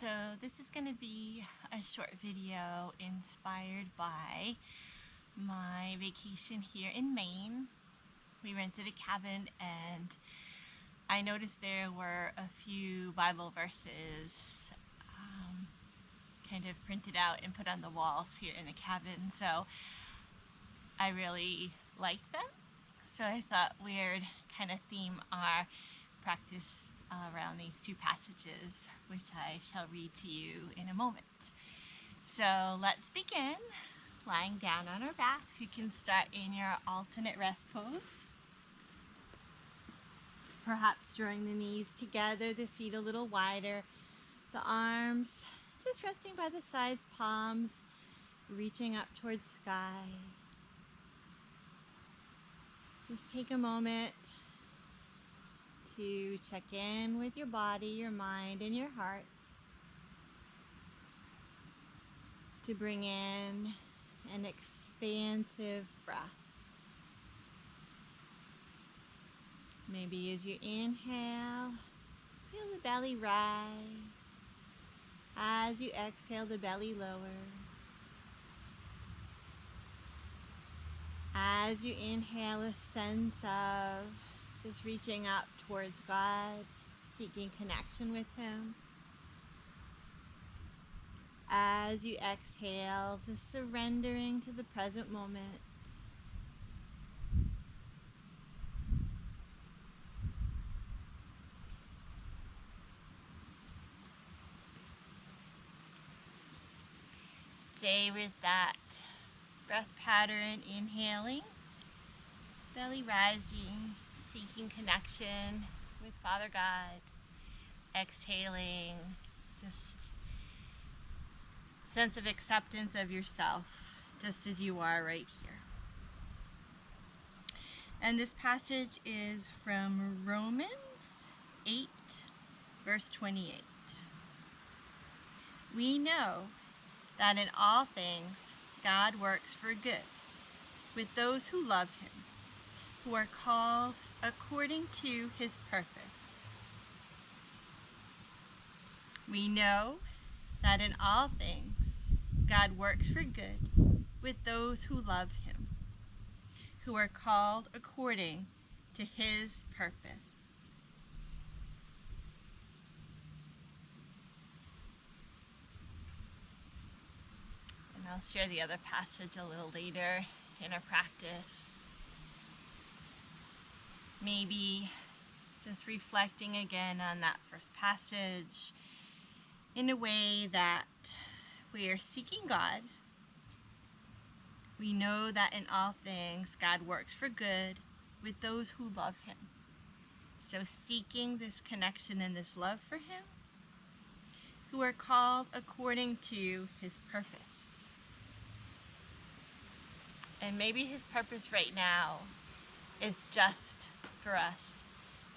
So this is going to be a short video inspired by my vacation here in Maine. We rented a cabin and I noticed there were a few Bible verses kind of printed out and put on the walls here in the cabin. So I really liked them. So I thought we'd kind of theme our practice around these two passages, which I shall read to you in a moment. So let's begin. Lying down on our backs, you can start in your alternate rest pose. Perhaps drawing the knees together, the feet a little wider, the arms just resting by the sides, palms reaching up towards sky. Just take a moment to check in with your body, your mind, and your heart. To bring in an expansive breath. Maybe as you inhale, feel the belly rise. As you exhale, the belly lower. As you inhale, a sense of just reaching up towards God, seeking connection with Him. As you exhale, just surrendering to the present moment. Stay with that breath pattern, inhaling, belly rising, seeking connection with Father God, exhaling, just sense of acceptance of yourself, just as you are right here. And this passage is from Romans 8, verse 28. We know that in all things God works for good with those who love Him, who are called according to His purpose. We know that in all things God works for good with those who love Him, who are called according to His purpose. And I'll share the other passage a little later in our practice. Maybe just reflecting again on that first passage in a way that we are seeking God. We know that in all things God works for good with those who love Him. So seeking this connection and this love for Him, who are called according to His purpose. And maybe His purpose right now is just for us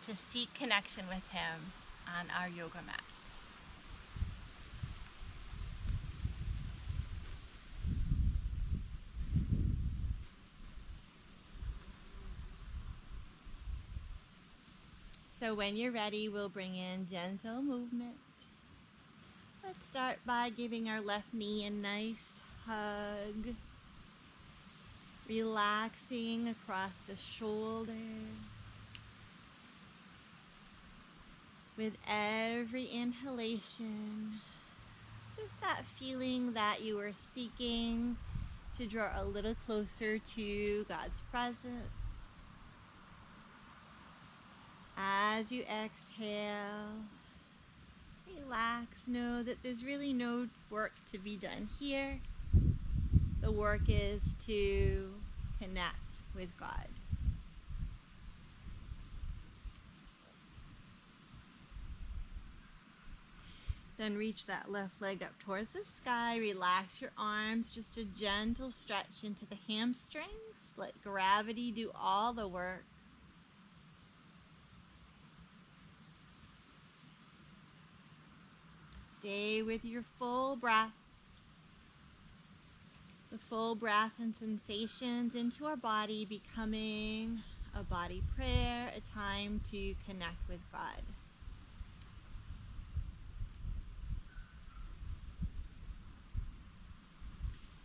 to seek connection with Him on our yoga mats. So when you're ready, we'll bring in gentle movement. Let's start by giving our left knee a nice hug. Relaxing across the shoulder. With every inhalation, just that feeling that you are seeking to draw a little closer to God's presence. As you exhale, relax. Know that there's really no work to be done here. The work is to connect with God. Then reach that left leg up towards the sky. Relax your arms. Just a gentle stretch into the hamstrings. Let gravity do all the work. Stay with your full breath. The full breath and sensations into our body, becoming a body prayer, a time to connect with God.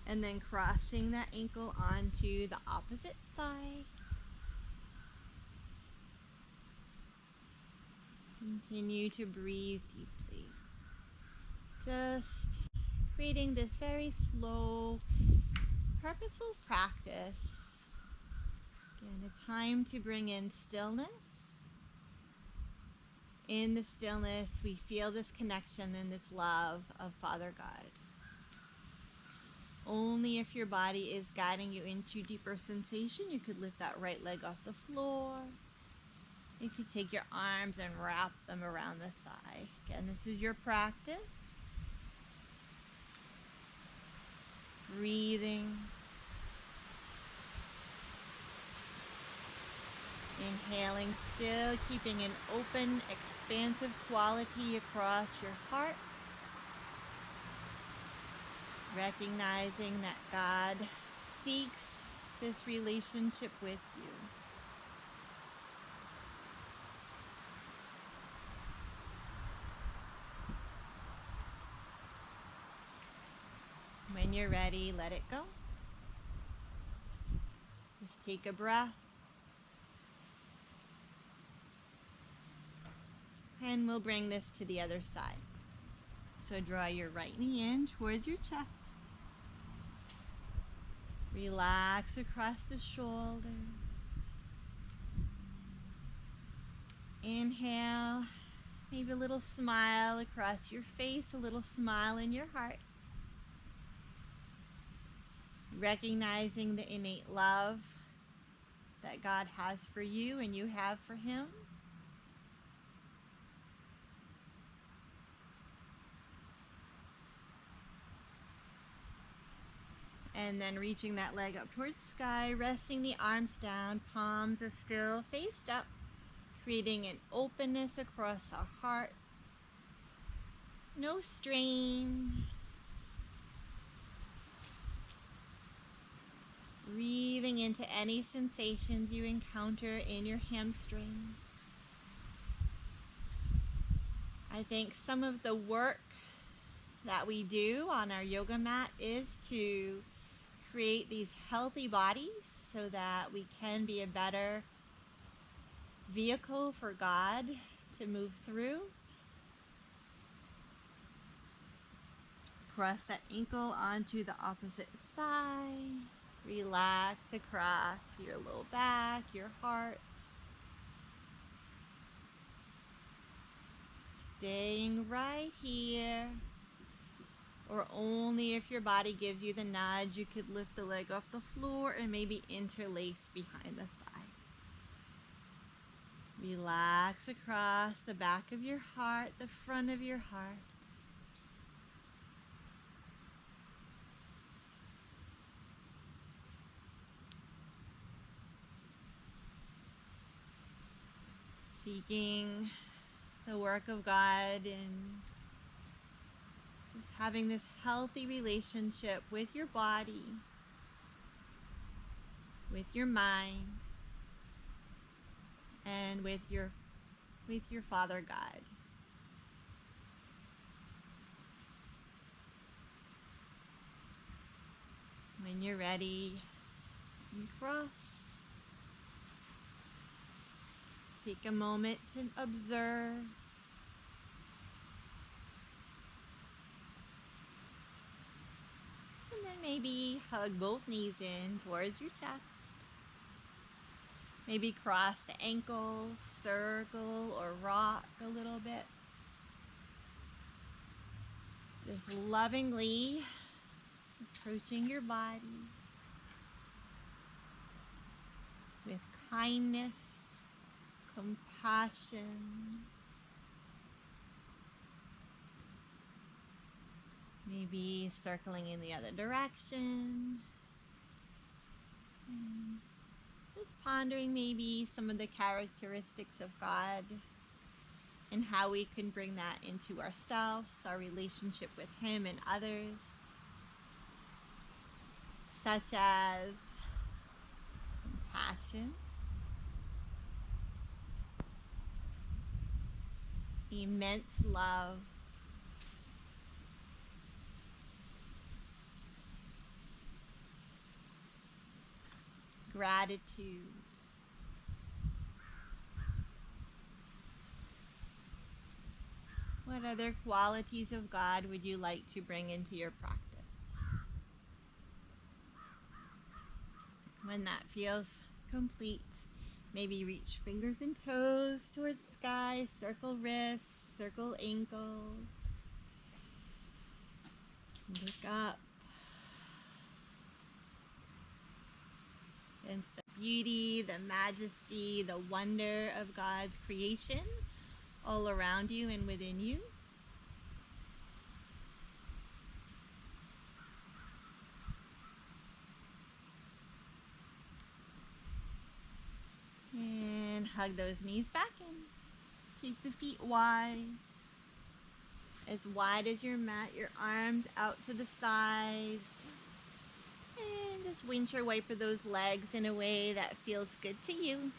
And then crossing that ankle onto the opposite thigh. Continue to breathe deeply. Just creating this very slow, purposeful practice. Again, a time to bring in stillness. In the stillness, we feel this connection and this love of Father God. Only if your body is guiding you into deeper sensation, you could lift that right leg off the floor. You could take your arms and wrap them around the thigh. Again, this is your practice. Breathing. Inhaling still, keeping an open, expansive quality across your heart. Recognizing that God seeks this relationship with you. When you're ready, let it go. Just take a breath. And we'll bring this to the other side. So draw your right knee in towards your chest. Relax across the shoulder. Inhale. Maybe a little smile across your face, a little smile in your heart. Recognizing the innate love that God has for you and you have for Him. And then reaching that leg up towards the sky, resting the arms down, palms are still faced up, creating an openness across our hearts. No strain. Breathing into any sensations you encounter in your hamstring. I think some of the work that we do on our yoga mat is to create these healthy bodies so that we can be a better vehicle for God to move through. Cross that ankle onto the opposite thigh. Relax across your low back, your heart. Staying right here. Or only if your body gives you the nudge, you could lift the leg off the floor and maybe interlace behind the thigh. Relax across the back of your heart, the front of your heart. Seeking the work of God and just having this healthy relationship with your body, with your mind, and with your Father God. When you're ready, you cross. Take a moment to observe. And then maybe hug both knees in towards your chest. Maybe cross the ankles, circle, or rock a little bit. Just lovingly approaching your body with kindness, compassion. Maybe circling in the other direction. And just pondering maybe some of the characteristics of God and how we can bring that into ourselves, our relationship with Him and others, such as compassion, immense love, gratitude. What other qualities of God would you like to bring into your practice? When that feels complete, maybe reach fingers and toes towards the sky, circle wrists, circle ankles. Look up. Sense the beauty, the majesty, the wonder of God's creation all around you and within you. And hug those knees back in. Take the feet as wide as your mat, your arms out to the sides. And just windshield wiper those legs in a way that feels good to you.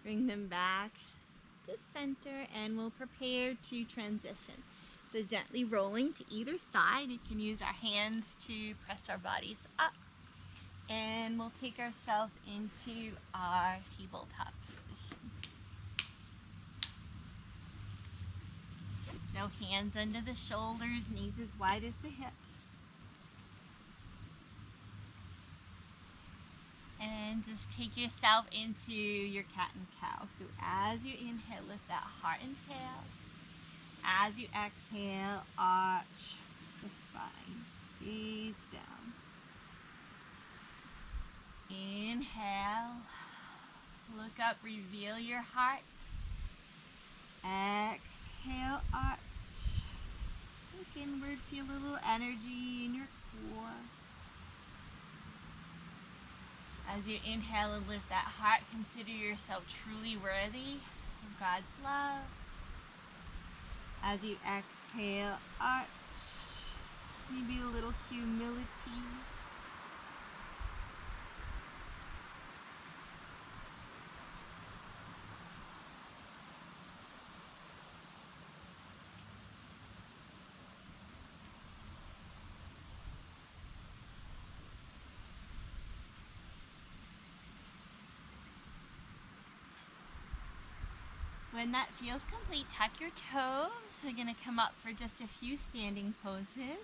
Bring them back to center and we'll prepare to transition. So gently rolling to either side. We can use our hands to press our bodies up. And we'll take ourselves into our tabletop position. So hands under the shoulders, knees as wide as the hips. And just take yourself into your cat and cow. So as you inhale, lift that heart and tail. As you exhale, arch the spine. Gaze down. Inhale. Look up, reveal your heart. Exhale, arch. Look inward, feel a little energy in your core. As you inhale and lift that heart, consider yourself truly worthy of God's love. As you exhale, arch. Maybe a little humility. When that feels complete, tuck your toes. We're going to come up for just a few standing poses.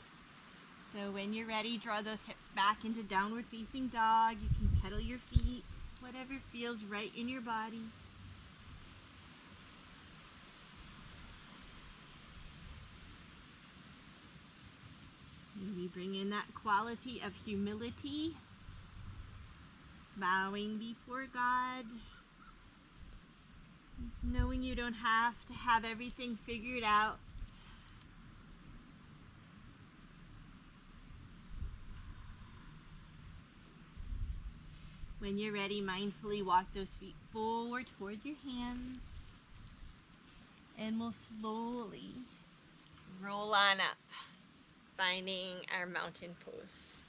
So when you're ready, draw those hips back into downward facing dog. You can pedal your feet, whatever feels right in your body. Maybe bring in that quality of humility, bowing before God. It's knowing you don't have to have everything figured out. When you're ready, mindfully walk those feet forward towards your hands. And we'll slowly roll on up, finding our mountain pose.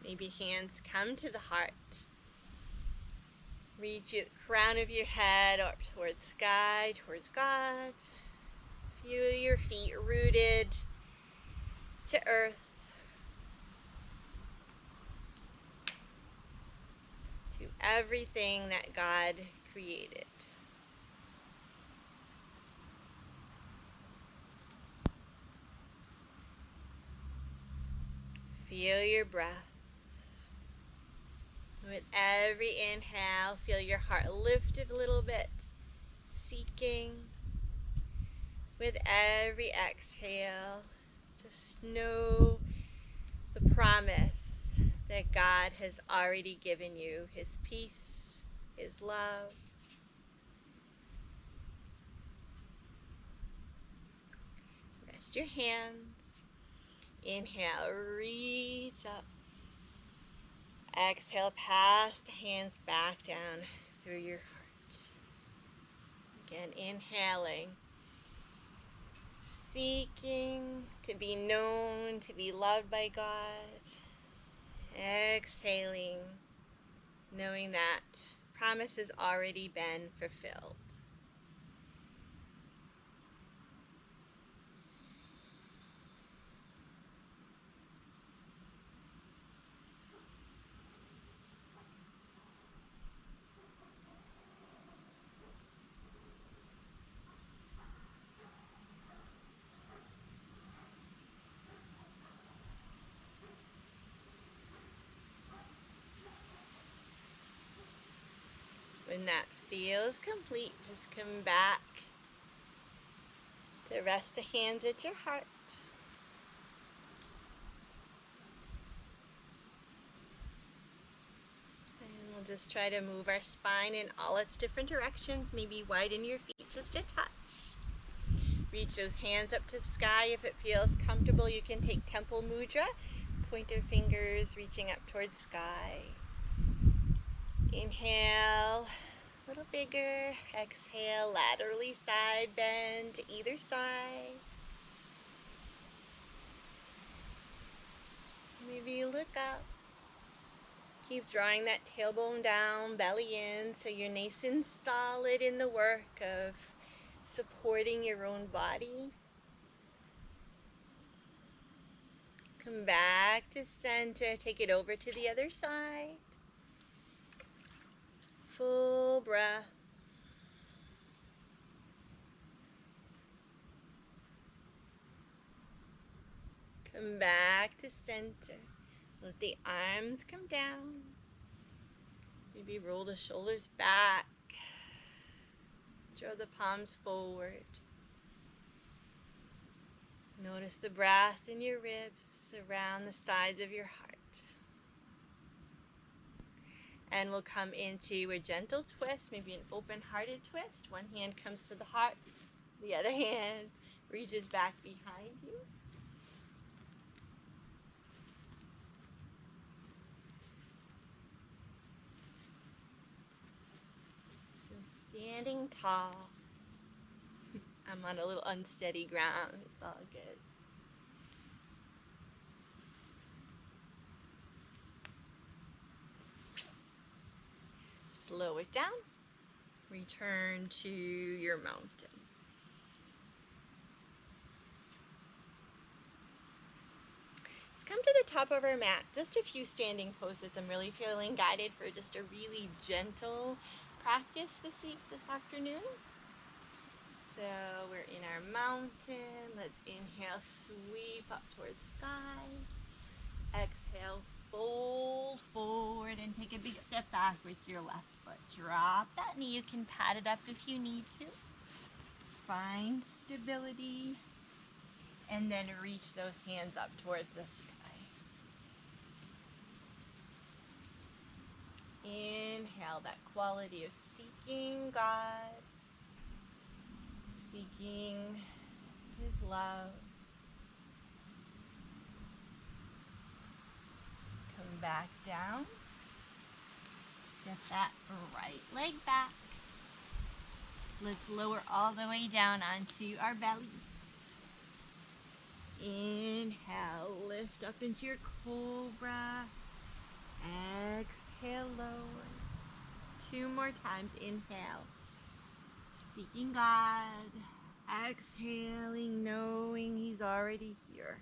Maybe hands come to the heart. Reach the crown of your head up towards sky, towards God. Feel your feet rooted to earth, to everything that God created. Feel your breath. With every inhale, feel your heart lift a little bit, seeking. With every exhale, just know the promise that God has already given you, His peace, His love. Rest your hands. Inhale, reach up. Exhale, pass the hands back down through your heart. Again, inhaling, seeking to be known, to be loved by God. Exhaling, knowing that promise has already been fulfilled. When that feels complete, just come back to rest the hands at your heart. And we'll just try to move our spine in all its different directions. Maybe widen your feet just a touch. Reach those hands up to the sky. If it feels comfortable, you can take temple mudra. Pointer fingers reaching up towards sky. Inhale, a little bigger. Exhale, laterally side bend to either side. Maybe look up. Keep drawing that tailbone down, belly in, so you're nice and solid in the work of supporting your own body. Come back to center. Take it over to the other side. Full breath. Come back to center. Let the arms come down. Maybe roll the shoulders back. Draw the palms forward. Notice the breath in your ribs around the sides of your heart. And we'll come into a gentle twist, maybe an open-hearted twist. One hand comes to the heart, the other hand reaches back behind you. So standing tall. I'm on a little unsteady ground. It's all good. Slow it down. Return to your mountain. Let's come to the top of our mat. Just a few standing poses. I'm really feeling guided for just a really gentle practice this afternoon. So we're in our mountain. Let's inhale, sweep up towards sky. Exhale, fold forward and take a big step back with your left foot. Drop that knee. You can pat it up if you need to. Find stability. And then reach those hands up towards the sky. Inhale, that quality of seeking God. Seeking His love. Come back down. Step that right leg back. Let's lower all the way down onto our belly. Inhale, lift up into your cobra. Exhale, lower. 2 more times. Inhale. Seeking God. Exhaling, knowing He's already here.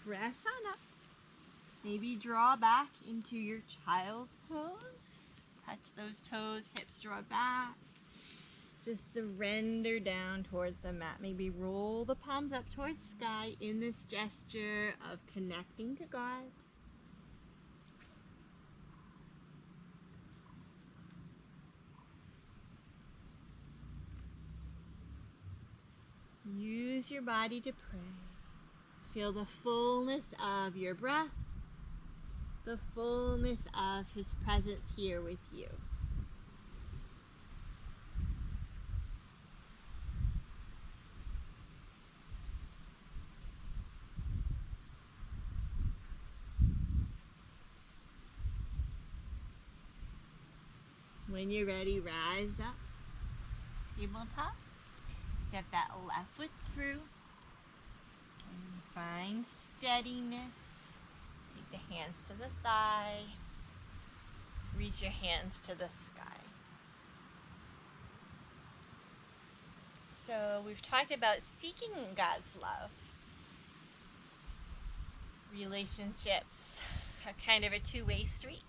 Press on up. Maybe draw back into your child's pose. Touch those toes, hips draw back. Just surrender down towards the mat. Maybe roll the palms up towards sky in this gesture of connecting to God. Use your body to pray. Feel the fullness of your breath, the fullness of His presence here with you. When you're ready, rise up. Tabletop. Step that left foot through. And find steadiness. Take the hands to the thigh. Reach your hands to the sky. So we've talked about seeking God's love. Relationships are kind of a two-way street.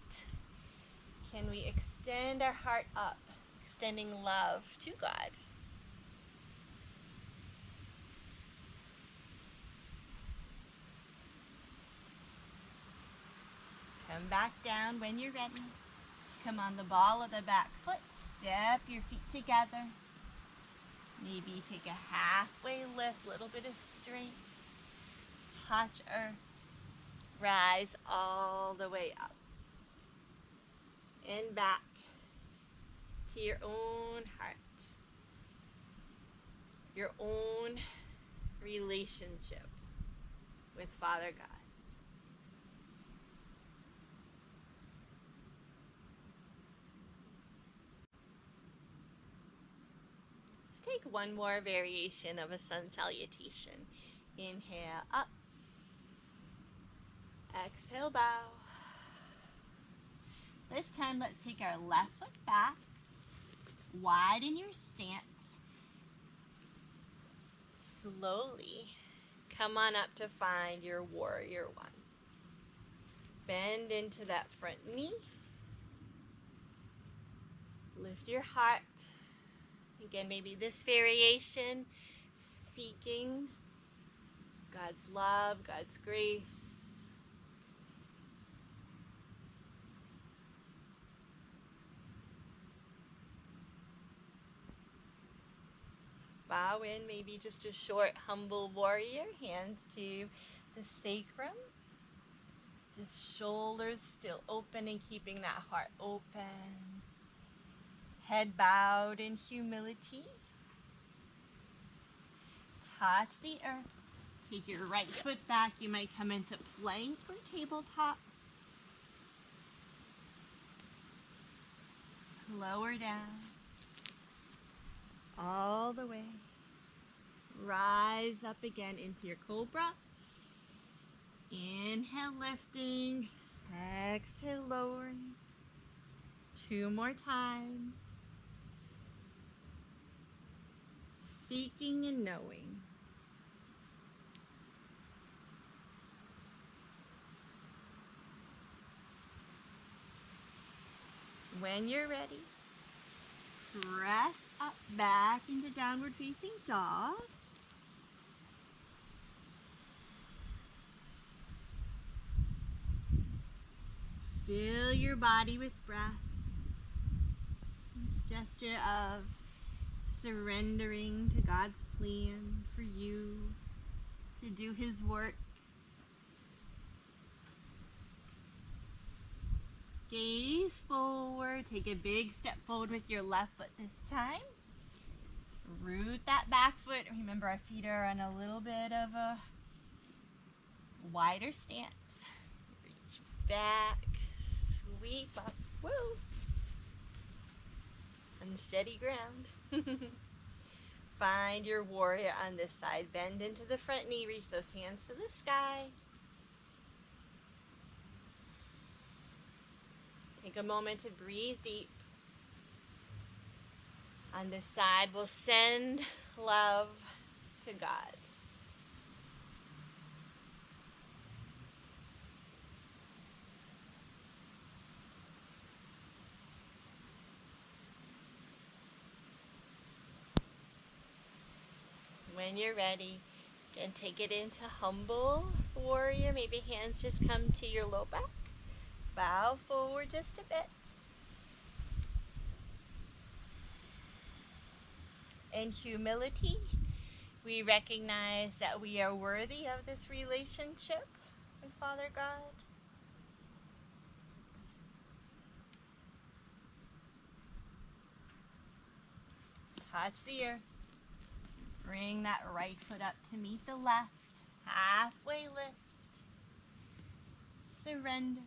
Can we extend our heart up, extending love to God? Come back down when you're ready. Come on the ball of the back foot. Step your feet together. Maybe take a halfway lift, little bit of strength. Touch earth. Rise all the way up. And back to your own heart. Your own relationship with Father God. Let's take one more variation of a sun salutation. Inhale up. Exhale, bow. This time, let's take our left foot back. Widen your stance. Slowly come on up to find your warrior one. Bend into that front knee. Lift your heart. Again, maybe this variation, seeking God's love, God's grace. Bow in, maybe just a short, humble warrior. Hands to the sacrum. Just shoulders still open and keeping that heart open. Head bowed in humility. Touch the earth. Take your right foot back. You might come into plank or tabletop. Lower down. All the way. Rise up again into your cobra. Inhale, lifting. Exhale, lowering. 2 more times. Seeking and knowing. When you're ready, press up back into downward facing dog. Fill your body with breath. This gesture of surrendering to God's plan for you to do His work. Gaze forward. Take a big step forward with your left foot this time. Root that back foot. Remember, our feet are on a little bit of a wider stance. Reach back. Sweep up. Woo! On steady ground. Find your warrior on this side. Bend into the front knee. Reach those hands to the sky. Take a moment to breathe deep. On this side, we'll send love to God. When you're ready, again, take it into humble warrior. Maybe hands just come to your low back. Bow forward just a bit. In humility, we recognize that we are worthy of this relationship with Father God. Touch the earth. Bring that right foot up to meet the left. Halfway lift. Surrender.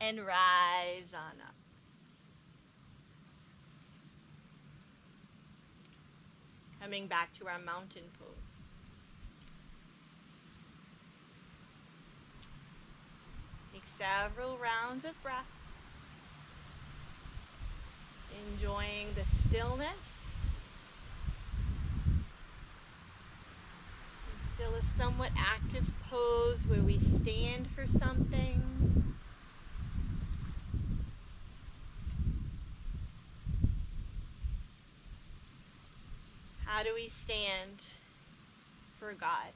And rise on up. Coming back to our mountain pose. Take several rounds of breath. Enjoying the stillness. And still a somewhat active pose where we stand for something. How do we stand for God?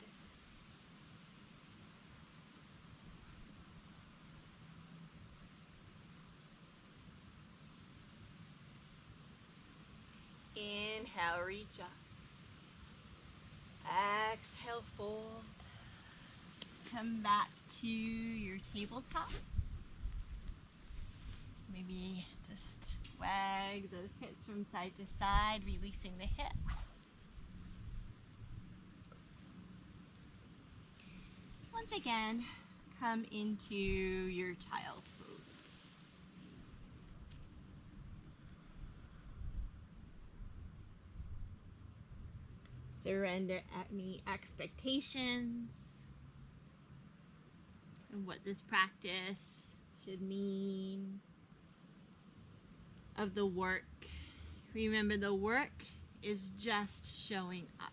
Inhale, reach up. Exhale, fold. Come back to your tabletop. Maybe just wag those hips from side to side, releasing the hips. Once again, come into your child's pose. Surrender any expectations of what this practice should mean, of the work. Remember, the work is just showing up.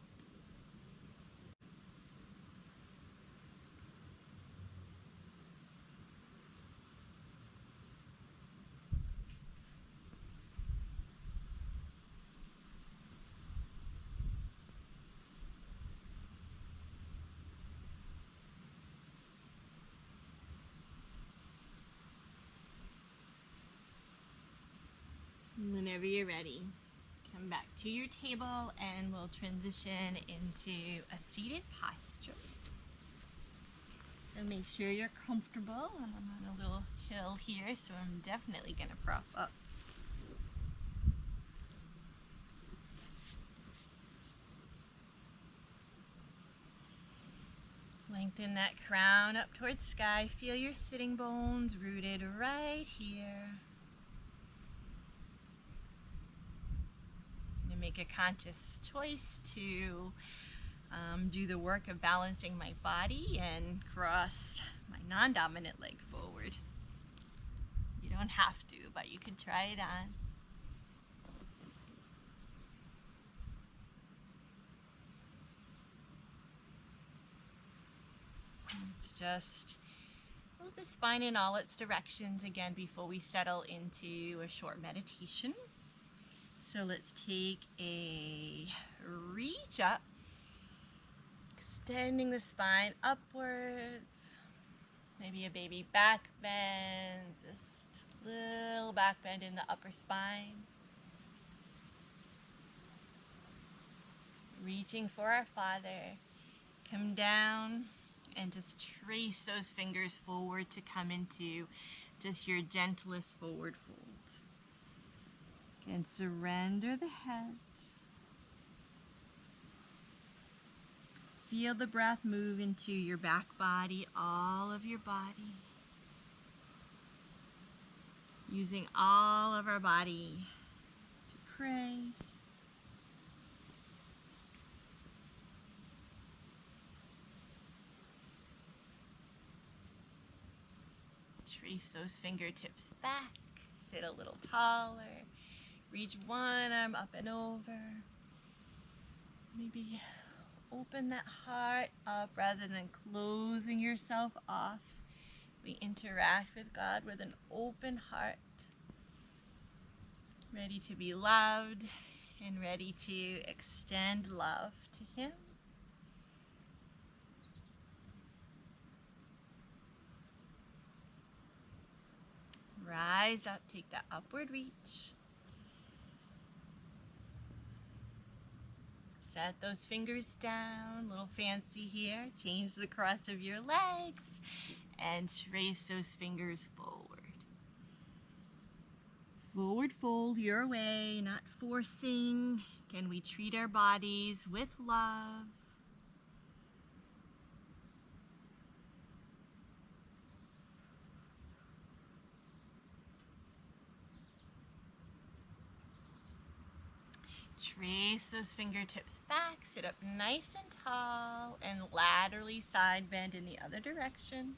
Whenever you're ready, come back to your table and we'll transition into a seated posture. So make sure you're comfortable, and I'm on a little hill here, so I'm definitely going to prop up. Lengthen that crown up towards sky. Feel your sitting bones rooted right here. And make a conscious choice to do the work of balancing my body and cross my non-dominant leg forward. You don't have to, but you can try it on. It's just move the spine in all its directions again before we settle into a short meditation. So let's take a reach up, extending the spine upwards. Maybe a baby back bend, just little back bend in the upper spine. Reaching for our Father. Come down and just trace those fingers forward to come into just your gentlest forward fold. And surrender the head. Feel the breath move into your back body, all of your body. Using all of our body to pray. Trace those fingertips back. Sit a little taller. Reach one arm up and over. Maybe open that heart up rather than closing yourself off. We interact with God with an open heart, ready to be loved and ready to extend love to Him. Rise up, take that upward reach. Set those fingers down, a little fancy here. Change the cross of your legs and trace those fingers forward. Forward fold your way, not forcing. Can we treat our bodies with love? Trace those fingertips back, sit up nice and tall, and laterally side bend in the other direction.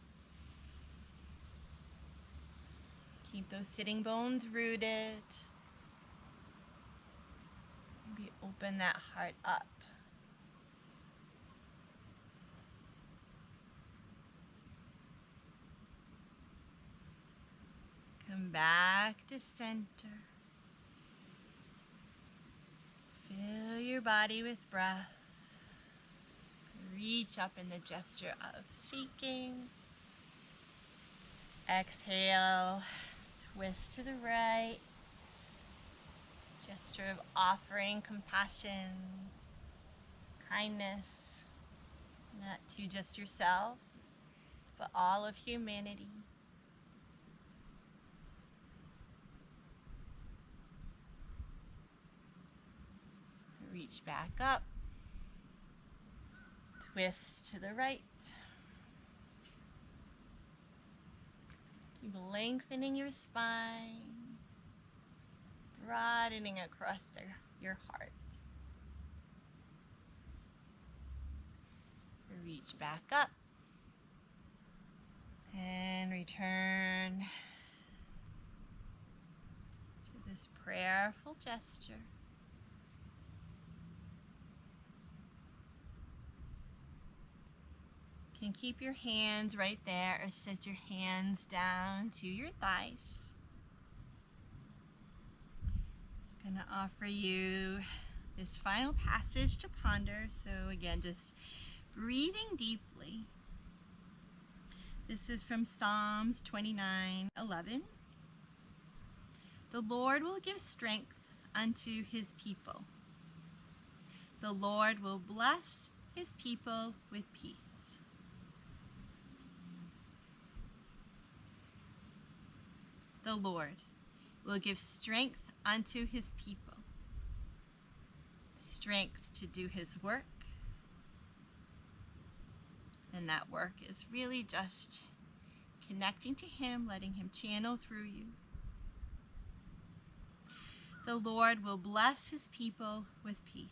Keep those sitting bones rooted. Maybe open that heart up. Come back to center. Fill your body with breath. Reach up in the gesture of seeking. Exhale, twist to the right. Gesture of offering compassion, kindness, not to just yourself, but all of humanity. Reach back up. Twist to the right. Keep lengthening your spine, broadening across your heart. Reach back up and return to this prayerful gesture. You can keep your hands right there or set your hands down to your thighs. Just going to offer you this final passage to ponder. So again, just breathing deeply. This is from Psalms 29:11. The Lord will give strength unto his people. The Lord will bless his people with peace. The Lord will give strength unto his people. Strength to do his work. And that work is really just connecting to him, letting him channel through you. The Lord will bless his people with peace.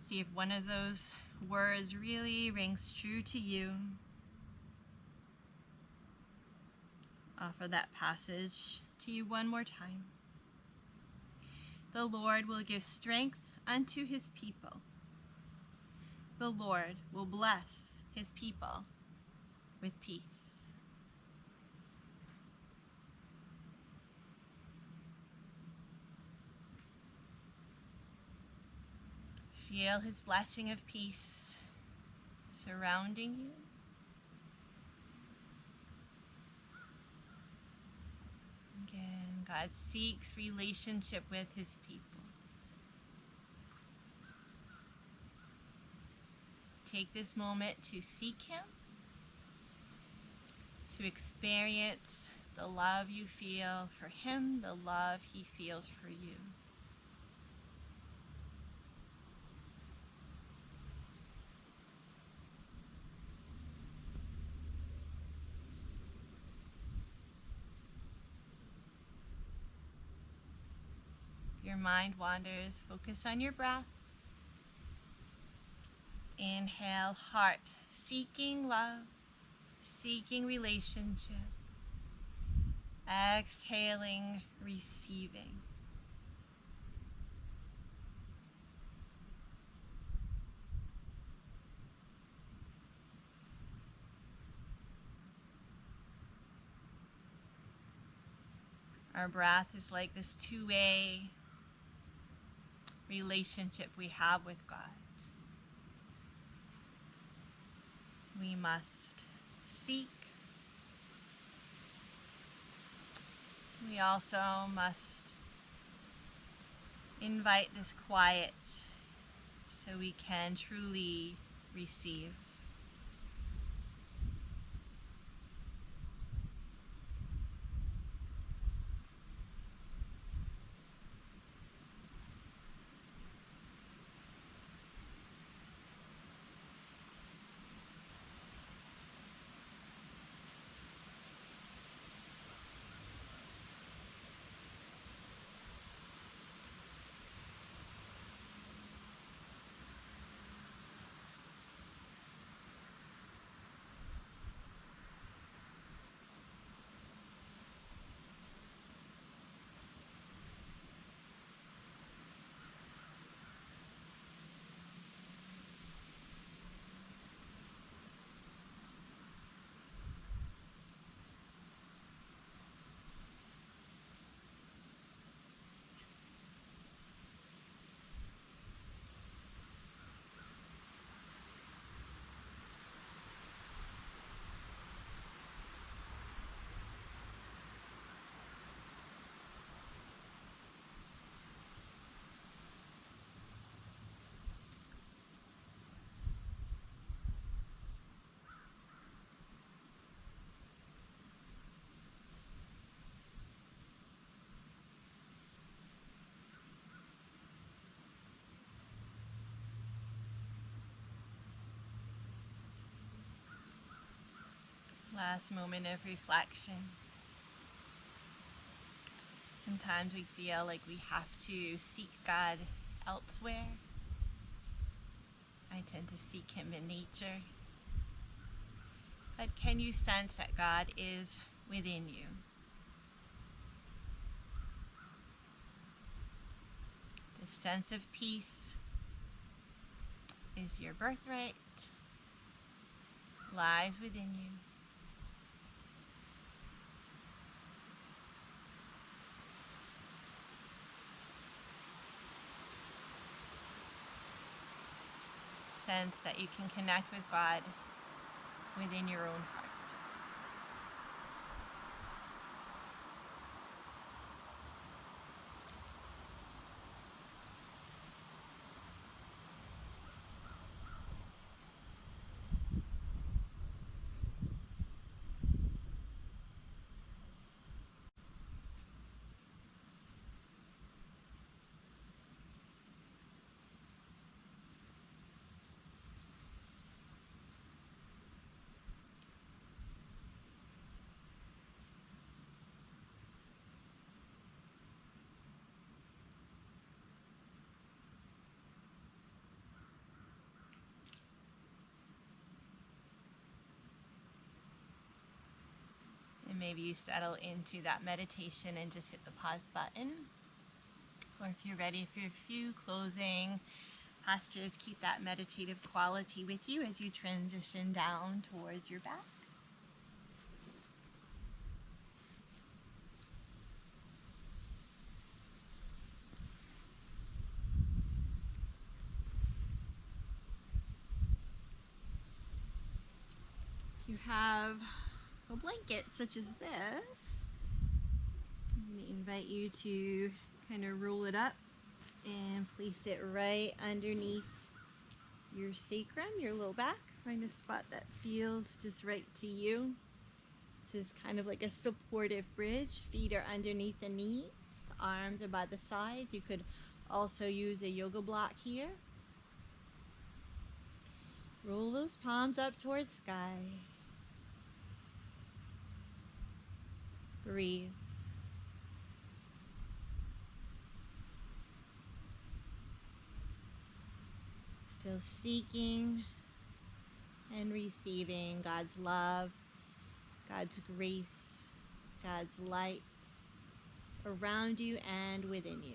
See if one of those words really rings true to you. Offer that passage to you one more time. The Lord will give strength unto his people. The Lord will bless his people with peace. Feel his blessing of peace surrounding you. Again, God seeks relationship with his people. Take this moment to seek him, to experience the love you feel for him, the love he feels for you. If your mind wanders, focus on your breath. Inhale, heart, seeking love, seeking relationship. Exhaling, receiving. Our breath is like this two-way relationship we have with God. We must seek. We also must invite this quiet so we can truly receive. Last moment of reflection. Sometimes we feel like we have to seek God elsewhere. I tend to seek Him in nature. But can you sense that God is within you? The sense of peace is your birthright, lies within you. Sense that you can connect with God within your own heart. And maybe you settle into that meditation and just hit the pause button. Or if you're ready for a few closing postures, keep that meditative quality with you as you transition down towards your back. If you have a blanket such as this, I'm going to invite you to kind of roll it up and place it right underneath your sacrum, your low back. Find a spot that feels just right to you. This is kind of like a supportive bridge. Feet are underneath the knees, arms are by the sides. You could also use a yoga block here. Roll those palms up towards sky. Breathe. Still seeking and receiving God's love, God's grace, God's light around you and within you.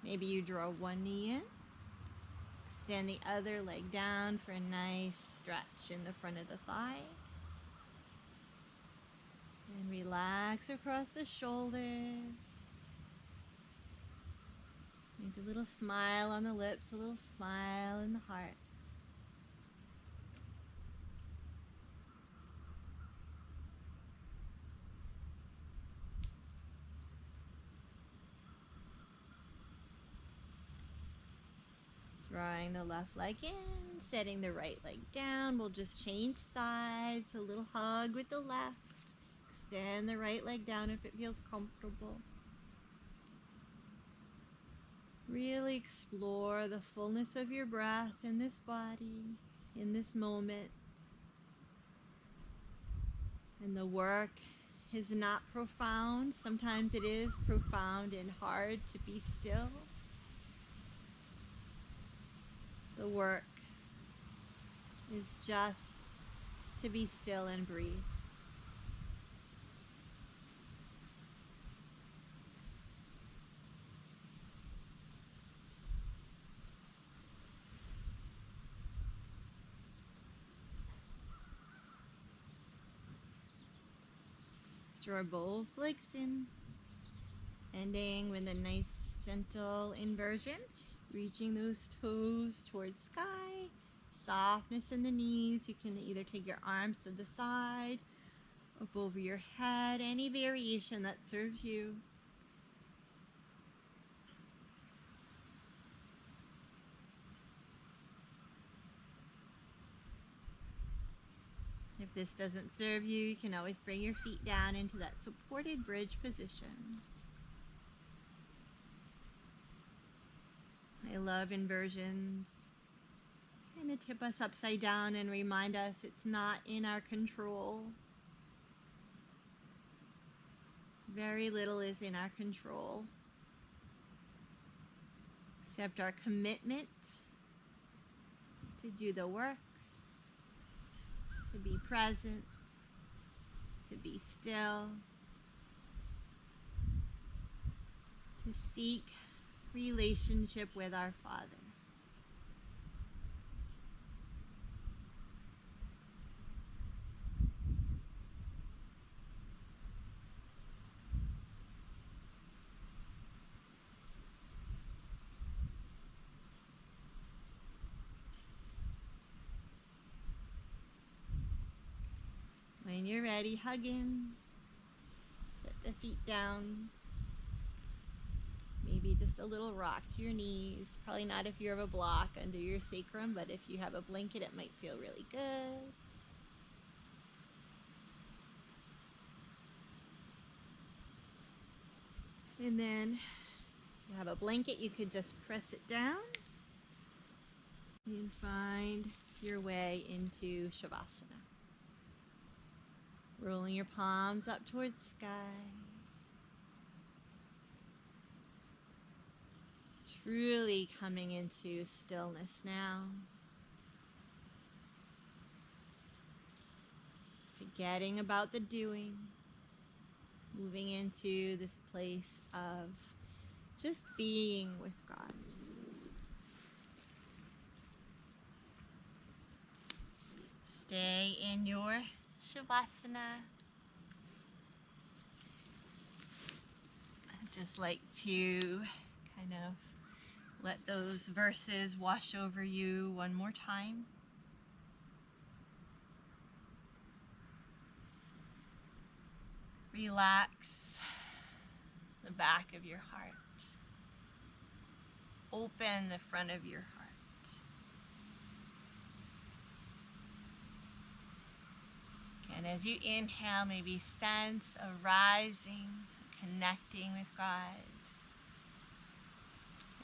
Maybe you draw one knee in, extend the other leg down for a nice stretch in the front of the thigh. And relax across the shoulders. Make a little smile on the lips, a little smile in the heart. Drawing the left leg in, setting the right leg down. We'll just change sides. A little hug with the left. Extend the right leg down if it feels comfortable. Really explore the fullness of your breath in this body, in this moment. And the work is not profound. Sometimes it is profound and hard to be still. The work is just to be still and breathe. Draw both legs in, ending with a nice gentle inversion, reaching those toes towards sky, softness in the knees. You can either take your arms to the side, up over your head, any variation that serves you. If this doesn't serve you, you can always bring your feet down into that supported bridge position. I love inversions. Kind of tip us upside down and remind us it's not in our control. Very little is in our control, except our commitment to do the work, to be present, to be still, to seek relationship with our Father. When you're ready, hug in, set the feet down, maybe just a little rock to your knees. Probably not if you have a block under your sacrum, but if you have a blanket, it might feel really good. And then if you have a blanket, you could just press it down and find your way into Shavasana. Rolling your palms up towards the sky. Truly coming into stillness now. Forgetting about the doing. Moving into this place of just being with God. Stay in your Shavasana. I just like to kind of let those verses wash over you one more time. Relax the back of your heart. Open the front of your heart. And as you inhale, maybe sense a rising, connecting with God.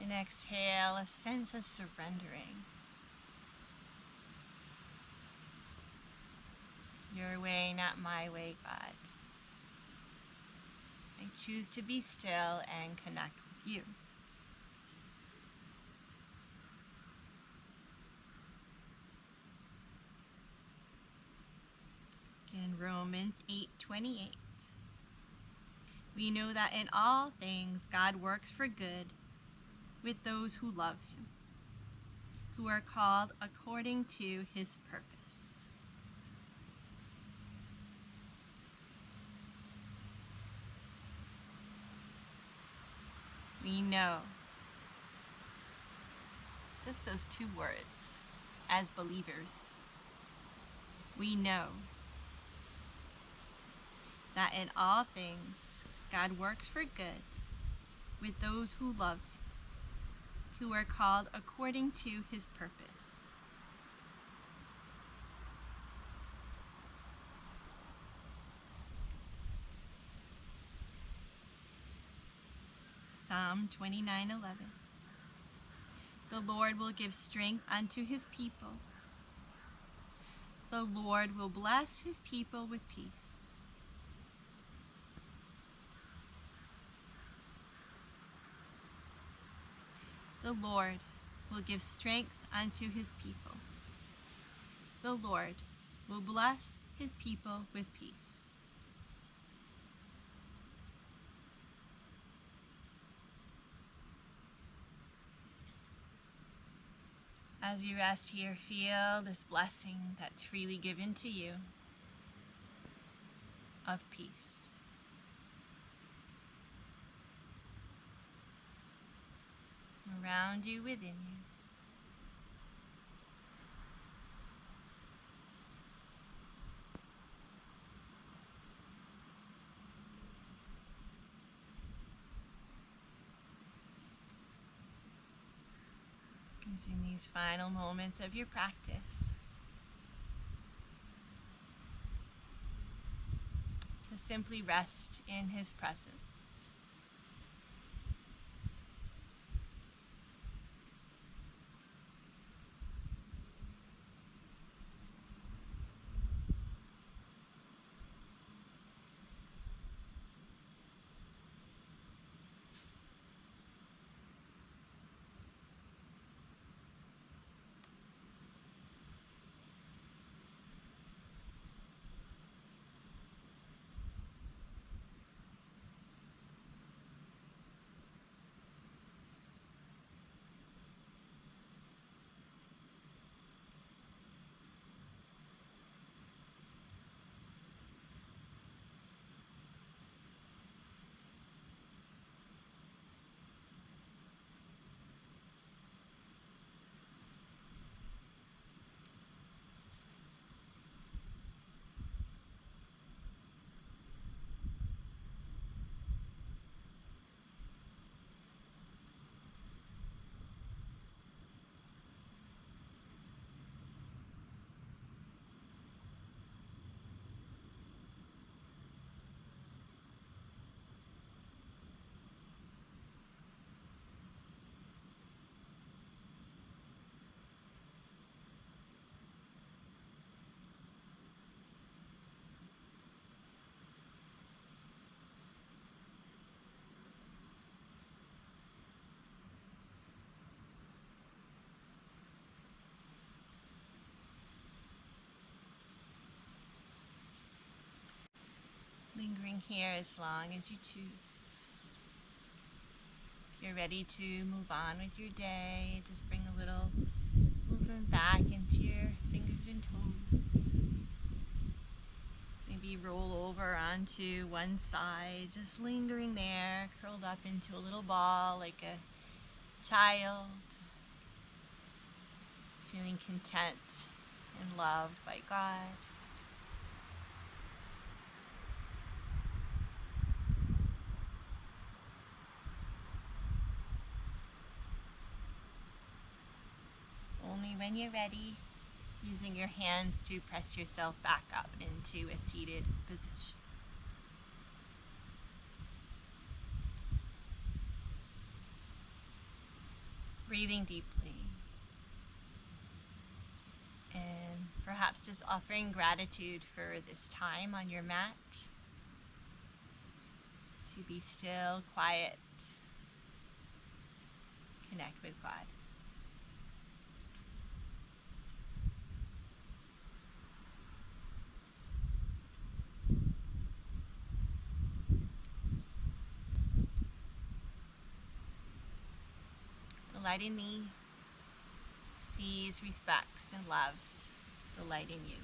And exhale, a sense of surrendering. Your way, not my way, God. I choose to be still and connect with you. In Romans 8:28, we know that in all things God works for good with those who love him, who are called according to his purpose. We know, just those two words, as believers, we know that in all things God works for good with those who love him, who are called according to his purpose. Psalm 29:11. The Lord will give strength unto his people. The Lord will bless his people with peace. The Lord will give strength unto his people. The Lord will bless his people with peace. As you rest here, feel this blessing that's freely given to you of peace. Around you, within you. Using these final moments of your practice, to simply rest in His presence. Lingering here as long as you choose. If you're ready to move on with your day, just bring a little movement back into your fingers and toes. Maybe roll over onto one side, just lingering there, curled up into a little ball like a child, feeling content and loved by God. Only when you're ready, using your hands to press yourself back up into a seated position. Breathing deeply. And perhaps just offering gratitude for this time on your mat. To be still, quiet, connect with God. The light in me sees, respects, and loves the light in you.